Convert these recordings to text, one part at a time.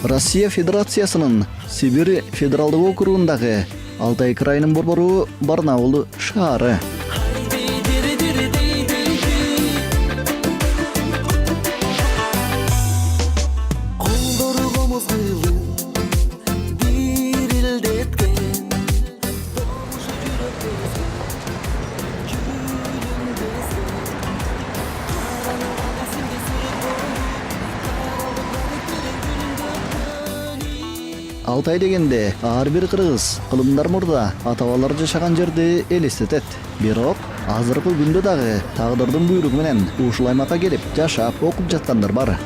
Россия Федерациясынын Сибирь федералдык округундагы Алтай крайынын борбору Барнаул шаары. Алтай дегенде ар бир кыргыз кылымдар мурда ата-бабалар жашаган жерди элестетет. Бирок азыркы күндө дагы тагдырдын буйругу менен ушул аймакка келип жашап окуп жаткандар бар.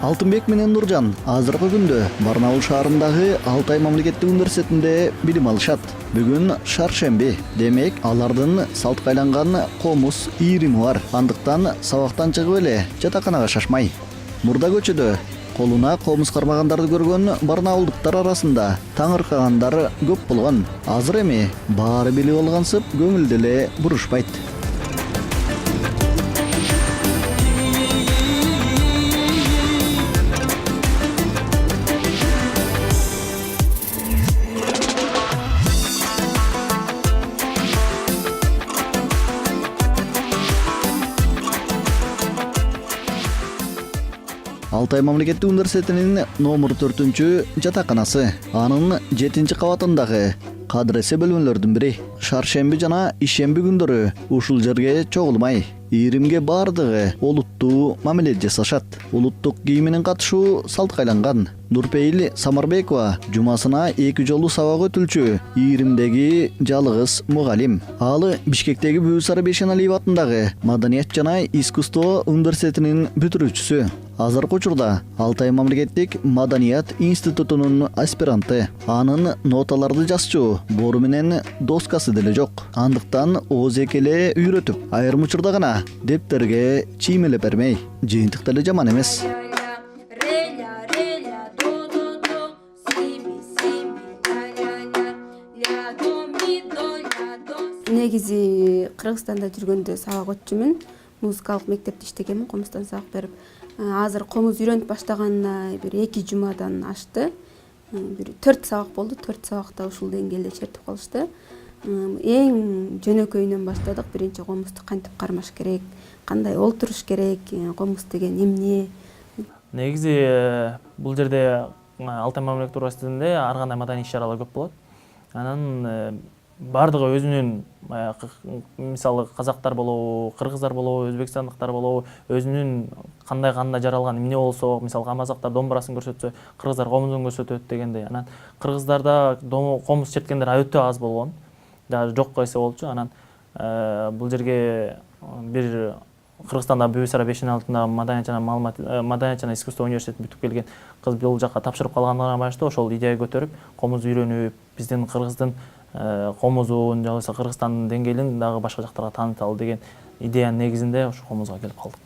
Алтынбек менен Нуржан азыркы күндө Барнаул шаарындагы Алтай мамлекеттик университетинде билим алышат. Бүгүн шаршемби, демек алардын салтка айланган комуз ийрими бар. Андыктан сабактан чыгып эле жатаканага шашмай. Мурда көчөдө колуна комуз кармагандарды көргөн барнаулдуктар арасында таңыркагандар көп болгон. Азыр эми баары билип алгансып көңүлдө эле бурушпайт. Алтай мамлекеттик университетинин номер 4 жатаканасы. Анын 7 кабатындагы кадыресе бөлмөлөрдүн бири. Шаршемби жана ишемби күндөрү ушул жерге чогулмай, ийримге бардыгы олуттуу мамиле жасашат. Улуттук кийиминин катышуу салтка айланган. Нурпейил Самарбекова жумасына 2 жолу сабак өтүлчү ийримдеги жалгыз мугалим. Ал Бишкектеги Бүүсары Бейшеналиев атындагы Маданият жана искусство университетинин бүтүрүүчүсү. Азыркы учурда Алтай мамлекеттик Маданият институтунун аспиранты. Анын ноталарды жазчу бору менен доскасы деле жок. Андыктан ооз экеле үйрөтүп, айрым учурда гана дептерге чиймелеп бермей. Жыйынтык деле жаман эмес. Негизи Кыргызстанда жүргөндө сабак өтчүмүн. Музыкалык мектепте иштегенмин, комуздан сабак берип. Азыр комуз үйрөнүп баштаганына бир 2 жумадан ашты. Бир 4 сабак болду. 4 сабакта ушул деңгээлде чертип калышты. Эң жөнөкөйүнөн баштадык. Биринчи комузду кантип кармаш керек, кандай олтуруш керек, комуз деген эмне. Негизи бул жерде Алтай мамлекеттик университетинде ар кандай маданий иш-чаралар көп болот. Анан бардыгы өзүнүн, мисалы казактар болобу, кыргыздар болобу, өзбекстандыктар болобу, өзүнүн кандай жаралган эмне болсо, мисалы казактар домбурасын көрсөтсө, кыргыздар комузун көрсөтөт дегендей. Анан кыргыздарда комуз черткендер өтө аз болгон, даже жокко эсе болчу. Анан бул жерге бир Кыргызстанда Бүүсары Бейшеналиевдин Маданият жана искусство университетин бүтүп келген кыз бул жака тапшырып калганына байланыштуу ошол идея көтөрүп, комуз үйрөнүп, биздин Кыргыздын комузун, же болбосо Кыргызстандын деңгээлин дагы башка жактарга тааныталы деген идеянын негизинде ошо комузга келип калдык.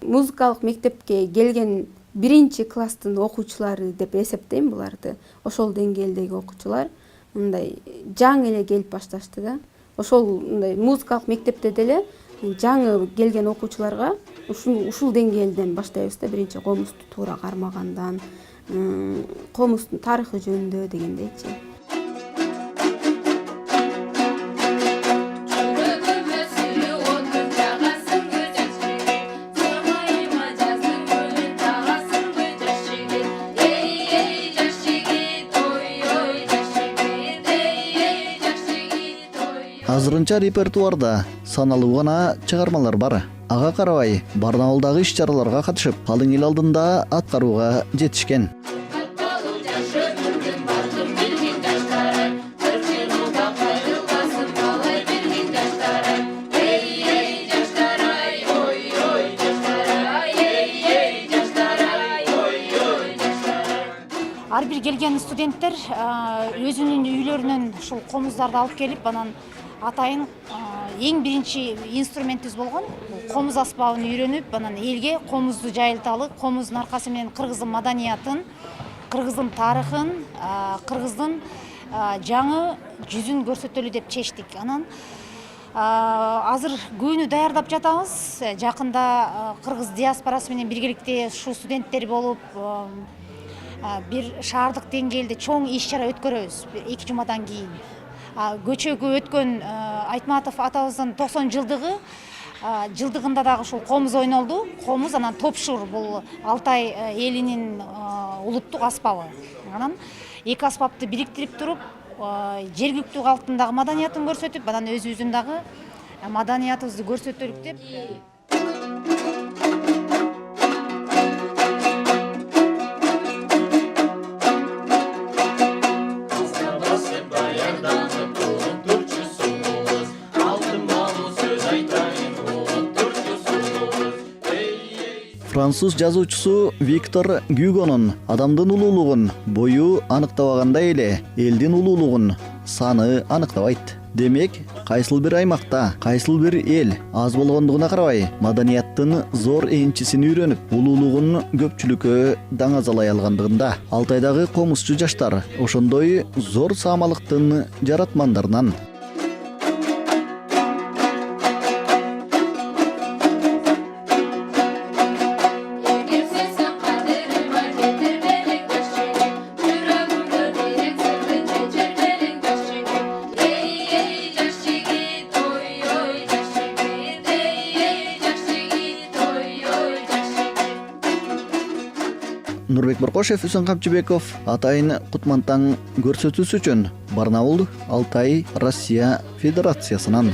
Музыкалык мектепке келген биринчи класстын окуучулары деп эсептейм буларды. Ошол деңгээлдеги окуучулар мындай жаңы эле келип башташты да. Ошол мындай музыкалык мектепте деле жаңы келген окуучуларга ушул деңгээлден баштайбыз да. Биринчи комузду туура кармагандан, комуздун тарыхы жөнүндө дегендейчи. Азырынча репертуарда саналуу гана чыгармалар бар. Ага карабай, Барнаулдагы иш-чараларга катышып, калың эл алдында аткарууга жетишкен. Ар бир бир келген студенттер өзүнүн үйлөрүнөн ушул комуздарды алып келип, анан атайын эң биринчи инструментибиз болгон комуз аспабын үйрөнүп, анан элге комузду жайылталы, комуздун аркасы менен кыргыздын маданиятын, кыргыздын тарыхын, кыргыздын жаңы жүзүн көрсөтөлү деп чечтик. Анан азыр көбүнү даярдап жатабыз. Жакында кыргыз диаспорасы менен биргеликте ушул студенттер болуп, бир шаардык деңгээлде чоң иш-чара өткөрөбүз 2 жумадан кийин. Көчөгү өткөн Айтматов атабыздын 90 жылдыгында дагы ушул комуз ойнолду. Комуз анан топшур, бул Алтай элинин улуттук аспабы. Анан эки аспапты бириктирип туруп, жергиликтүү калктын маданиятын көрсөтүп, анан өзүбүздүн дагы маданиятыбызды көрсөтөлүк деп. Француз жазуучусу Виктор Гюгонун адамдын улуулугун бою аныктабагандай эле элдин улуулугун саны аныктабайт. Демек, кайсыл бир аймакта, кайсыл бир эл аз болгондугуна карабай, маданияттын зор энчисин үйрөнүп, улуулугун көпчүлүккө даңазалай алгандыгында, Алтайдагы комузчу жаштар ошондой зор саамалыктын жаратмандарынан. Нурбек Боркошев, Үсөн Камчыбеков, атайын Кутмантаң көрсөтүүсү үчүн Барнаул, Алтай, Россия Федерациясынан.